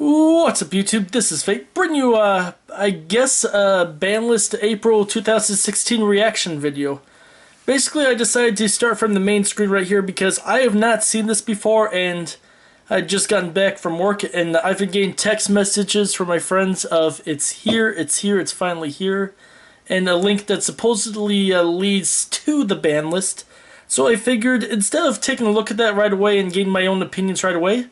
What's up, YouTube? This is Fate, bringing you, I guess, a ban list April 2016 reaction video. Basically, I decided to start from the main screen right here because I have not seen this before, and I'd just gotten back from work, and I've been getting text messages from my friends of, it's here, it's finally here, and a link that supposedly leads to the ban list. So I figured, instead of taking a look at that right away and getting my own opinions right away,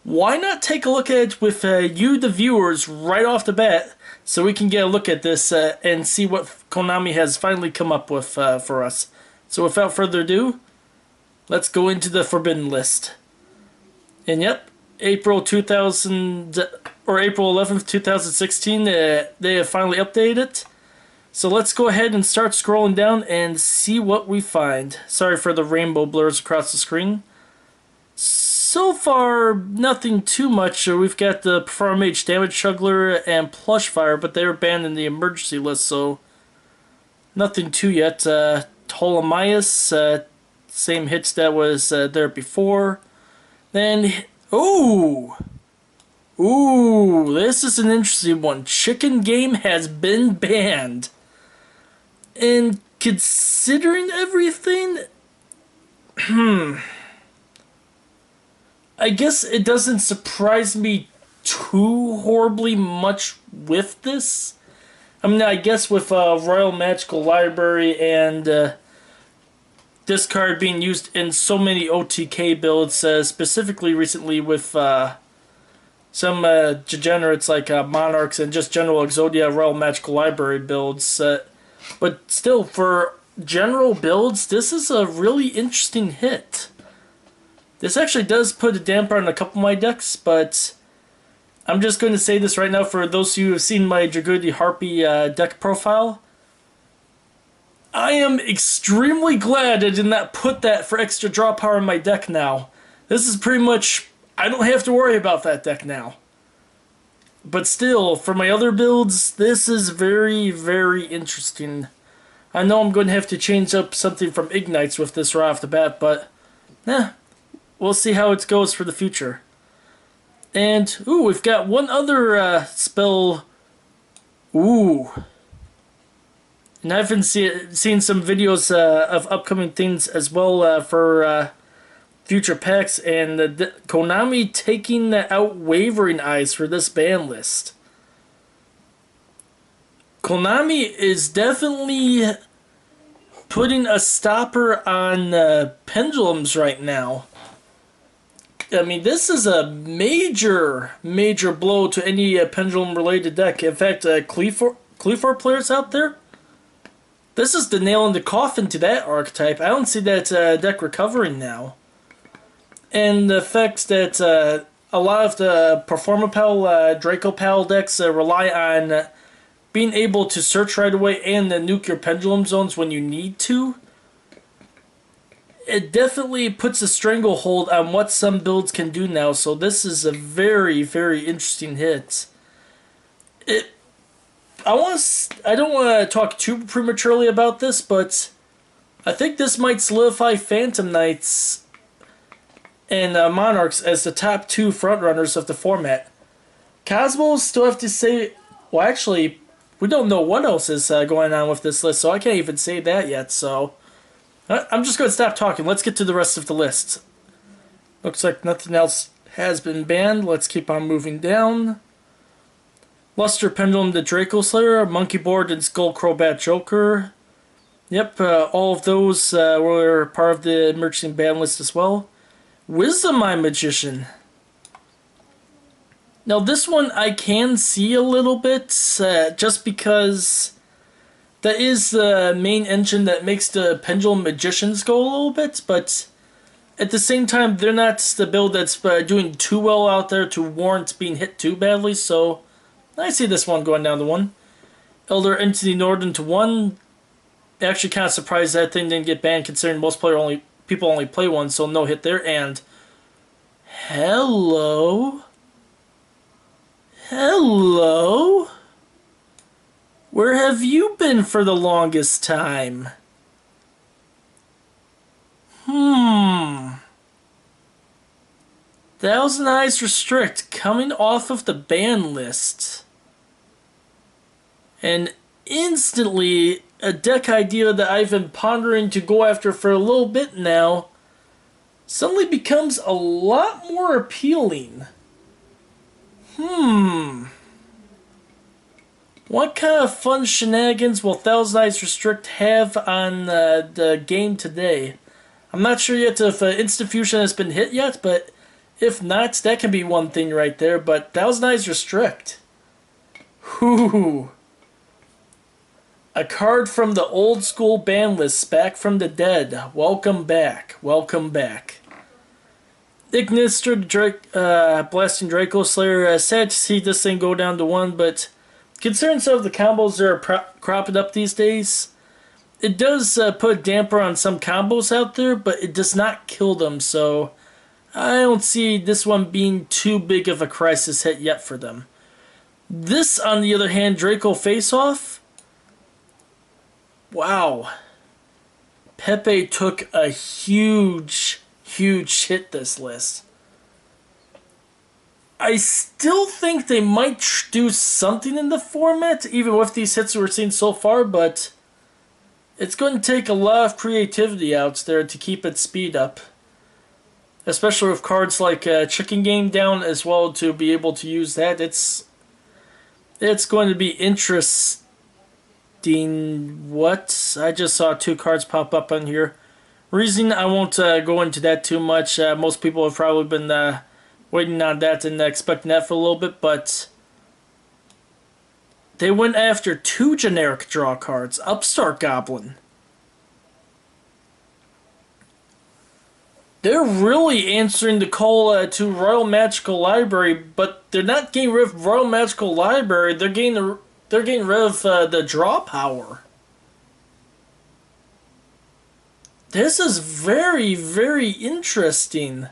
why not take a look at it with you, the viewers, right off the bat, so we can get a look at this and see what Konami has finally come up with for us. So without further ado, let's go into the forbidden list. And yep, April 11th, 2016, they have finally updated it. So let's go ahead and start scrolling down and see what we find. Sorry for the rainbow blurs across the screen. So far, nothing too much. We've got the Perform H Damage Juggler and Plush Fire, but they were banned in the emergency list, so nothing too yet. Ptolemaeus, same hits that was there before. Then, ooh, this is an interesting one. Chicken Game has been banned. And considering everything, I guess it doesn't surprise me too horribly much with this. I mean, I guess with Royal Magical Library and this card being used in so many OTK builds, specifically recently with some degenerates like Monarchs and just general Exodia Royal Magical Library builds. But still, for general builds, this is a really interesting hit. This actually does put a damper on a couple of my decks, but I'm just going to say this right now for those of you who have seen my Dragudi Harpy deck profile. I am extremely glad I did not put that for extra draw power in my deck now. This is pretty much, I don't have to worry about that deck now. But still, for my other builds, this is very, very interesting. I know I'm going to have to change up something from Ignites with this right off the bat, but we'll see how it goes for the future. And, we've got one other spell. And I've been seeing some videos of upcoming things as well for future packs, and Konami taking out Wavering Eyes for this ban list. Konami is definitely putting a stopper on Pendulums right now. I mean, this is a major, major blow to any Pendulum-related deck. In fact, Cleafor players out there, this is the nail in the coffin to that archetype. I don't see that deck recovering now. And the fact that a lot of the Performapal, Dracopal decks rely on being able to search right away and nuke your Pendulum zones when you need to, it definitely puts a stranglehold on what some builds can do now. So this is a very, very interesting hit. I don't want to talk too prematurely about this, but I think this might solidify Phantom Knights and Monarchs as the top two frontrunners of the format. Cosmos still have to say, well, actually, we don't know what else is going on with this list, so I can't even say that yet, so I'm just going to stop talking. Let's get to the rest of the list. Looks like nothing else has been banned. Let's keep on moving down. Luster Pendulum, the Draco Slayer, Monkey Board, and Skull Crobat Joker. Yep, all of those were part of the emerging ban list as well. Wisdom Eye Magician. Now this one I can see a little bit, just because that is the main engine that makes the Pendulum Magicians go a little bit, but at the same time, they're not the build that's doing too well out there to warrant being hit too badly, so I see this one going down to 1. Elder Entity Norden to 1. Actually kind of surprised that thing didn't get banned, considering most people only play one, so no hit there. And hello. Where have you been for the longest time? Thousand Eyes Restrict coming off of the ban list. And instantly, a deck idea that I've been pondering to go after for a little bit now suddenly becomes a lot more appealing. What kind of fun shenanigans will Thousand Eyes Restrict have on the game today? I'm not sure yet if Instant Fusion has been hit yet, but if not, that can be one thing right there. But Thousand Eyes Restrict. Whoo! A card from the old school ban lists, back from the dead. Welcome back. Welcome back. Ignister Drake, Blasting Draco Slayer. Sad to see this thing go down to 1, but considering some of the combos that are cropping up these days, it does put a damper on some combos out there, but it does not kill them, so I don't see this one being too big of a crisis hit yet for them. This, on the other hand, Draco Face-Off. Wow. Pepe took a huge hit this list. I still think they might do something in the format, even with these hits we're seeing so far, but it's going to take a lot of creativity out there to keep its speed up. Especially with cards like Chicken Game down as well, to be able to use that. It's going to be interesting. What? I just saw 2 cards pop up on here. Reason I won't go into that too much. Most people have probably been waiting on that and expecting that for a little bit, but they went after 2 generic draw cards. Upstart Goblin. They're really answering the call to Royal Magical Library, but they're not getting rid of Royal Magical Library. They're getting rid of the draw power. This is very, very interesting.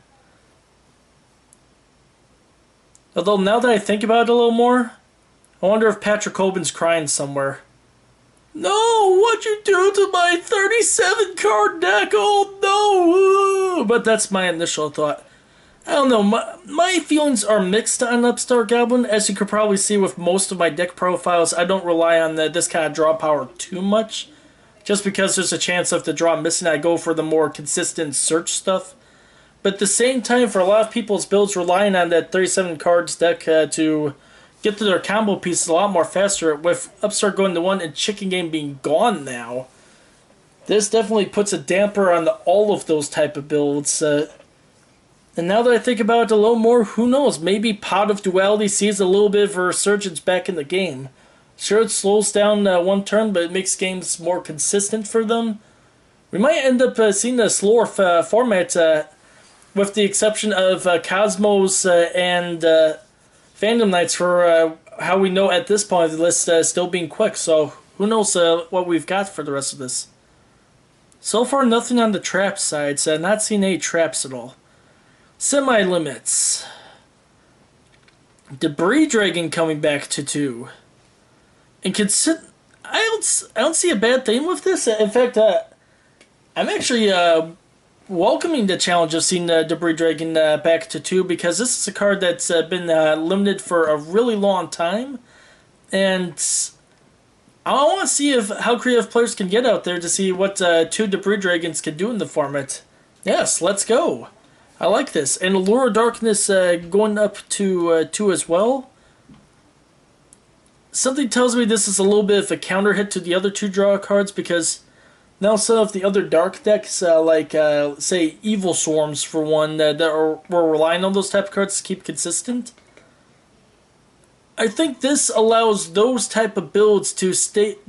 Although now that I think about it a little more, I wonder if Patrick Hoban's crying somewhere. No, what'd you do to my 37 card deck? Oh no! But that's my initial thought. I don't know, my feelings are mixed on Upstart Goblin. As you could probably see with most of my deck profiles, I don't rely on this kind of draw power too much. Just because there's a chance of the draw missing, I go for the more consistent search stuff. But at the same time, for a lot of people's builds, relying on that 37 cards deck to get to their combo pieces a lot more faster, with Upstart going to 1 and Chicken Game being gone now, this definitely puts a damper on all of those type of builds. And now that I think about it a little more, who knows? Maybe Pot of Duality sees a little bit of a resurgence back in the game. Sure, it slows down 1 turn, but it makes games more consistent for them. We might end up seeing a slower format, with the exception of Cosmos and Phantom Knights, for how we know at this point of the list still being quick. So who knows what we've got for the rest of this. So far, nothing on the trap side, so not seeing any traps at all. Semi-limits. Debris Dragon coming back to 2. And I don't see a bad thing with this. In fact, I'm actually welcoming the challenge of seeing Debris Dragon back to 2, because this is a card that's been limited for a really long time, and I want to see how creative players can get out there to see what 2 Debris Dragons can do in the format. Yes, let's go. I like this. And Allure of Darkness going up to 2 as well. Something tells me this is a little bit of a counter hit to the other 2 draw cards, because now some of the other dark decks, like, say, Evil Swarms, for one, were relying on those type of cards to keep consistent. I think this allows those type of builds to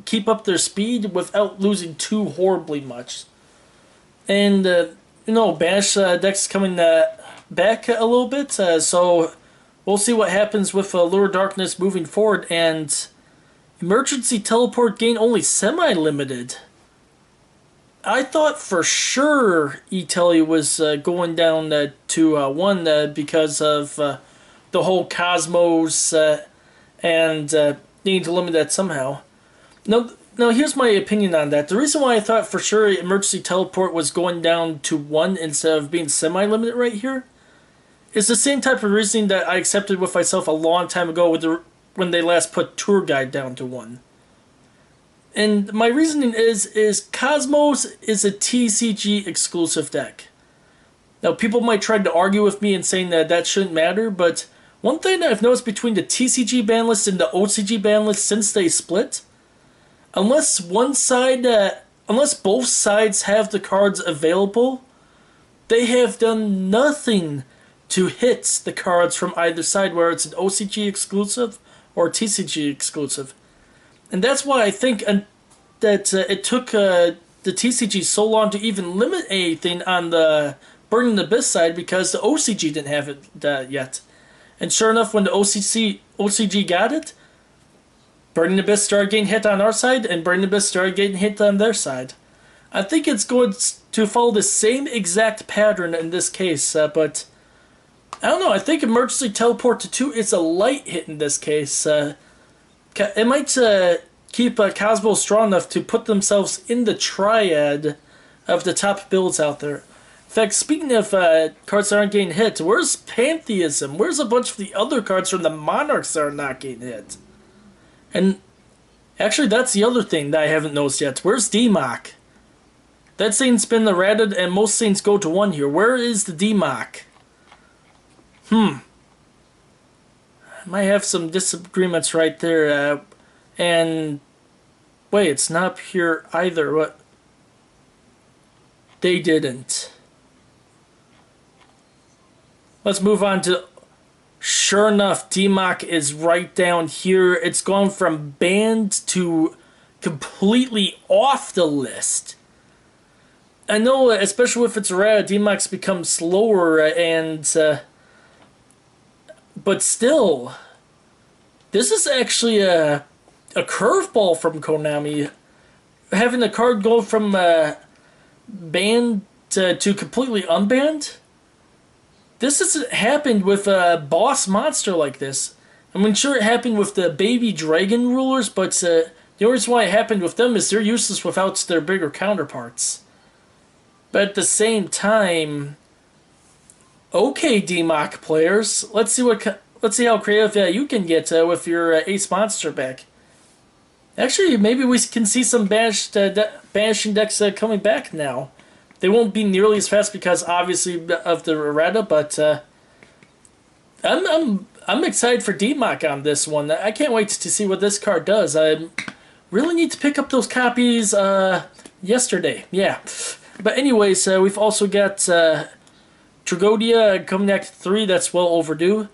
keep up their speed without losing too horribly much. And, Banish decks coming back a little bit, so we'll see what happens with Allure of Darkness moving forward. And Emergency Teleport gain only semi-limited. I thought for sure E-Telly was going down to 1 because of the whole Cosmos and needing to limit that somehow. Now, here's my opinion on that. The reason why I thought for sure Emergency Teleport was going down to 1 instead of being semi-limited right here It's the same type of reasoning that I accepted with myself a long time ago when they last put Tour Guide down to 1. And my reasoning is Cosmos is a TCG exclusive deck. Now, people might try to argue with me and saying that that shouldn't matter, but one thing that I've noticed between the TCG ban list and the OCG ban list since they split, unless both sides have the cards available, they have done nothing to hit the cards from either side, whether it's an OCG exclusive or TCG exclusive. And that's why I think that it took the TCG so long to even limit anything on the Burning Abyss side, because the OCG didn't have it yet. And sure enough, when the OCG got it, Burning Abyss started getting hit on our side, and Burning Abyss started getting hit on their side. I think it's going to follow the same exact pattern in this case, but I don't know. I think Emergency Teleport to 2 is a light hit in this case. It might keep Cosmos strong enough to put themselves in the triad of the top builds out there. In fact, speaking of cards that aren't getting hit, where's Pantheism? Where's a bunch of the other cards from the Monarchs that are not getting hit? And actually, that's the other thing that I haven't noticed yet. Where's DMAC? That thing's been errated, and most things go to 1 here. Where is the DMAC? I might have some disagreements right there. And wait, it's not up here either. What? They didn't. Let's move on to... Sure enough, DMAC is right down here. It's gone from banned to completely off the list. I know, especially if it's rare, DMAC's become slower, but still, this is actually a curveball from Konami. Having the card go from banned to completely unbanned. This hasn't happened with a boss monster like this. I mean, sure, it happened with the baby dragon rulers, but the only reason why it happened with them is they're useless without their bigger counterparts. But at the same time, okay, DMAC players, let's see how creative you can get with your ace monster back. Actually, maybe we can see some banishing decks coming back now. They won't be nearly as fast because obviously of the errata, but I'm excited for DMAC on this one. I can't wait to see what this card does. I really need to pick up those copies yesterday. Yeah. But anyways, we've also got Tragodia coming Act 3. That's well overdue.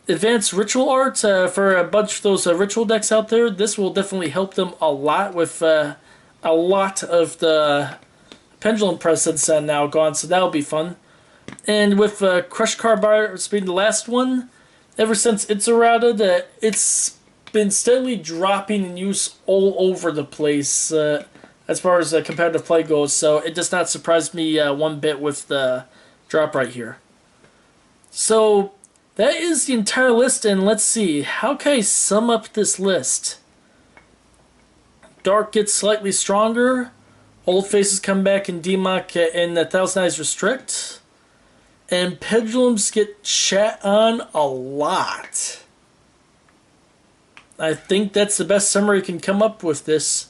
Advanced Ritual Art for a bunch of those ritual decks out there. This will definitely help them a lot with a lot of the Pendulum presence now gone, so that'll be fun. And with Crush Carbide being the last one, ever since it's errated, it's been steadily dropping in use all over the place as far as competitive play goes, so it does not surprise me one bit with the drop right here. So that is the entire list, and let's see, how can I sum up this list? Dark gets slightly stronger. Old Faces come back in DMAC and Thousand Eyes Restrict. And Pendulums get chat on a lot. I think that's the best summary I can come up with this.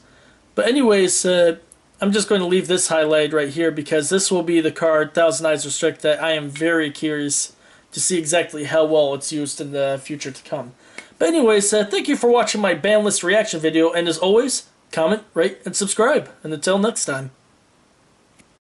But anyways, I'm just going to leave this highlight right here because this will be the card, Thousand Eyes Restrict, that I am very curious to see exactly how well it's used in the future to come. But anyways, thank you for watching my ban list reaction video, and as always, comment, rate, and subscribe. And until next time.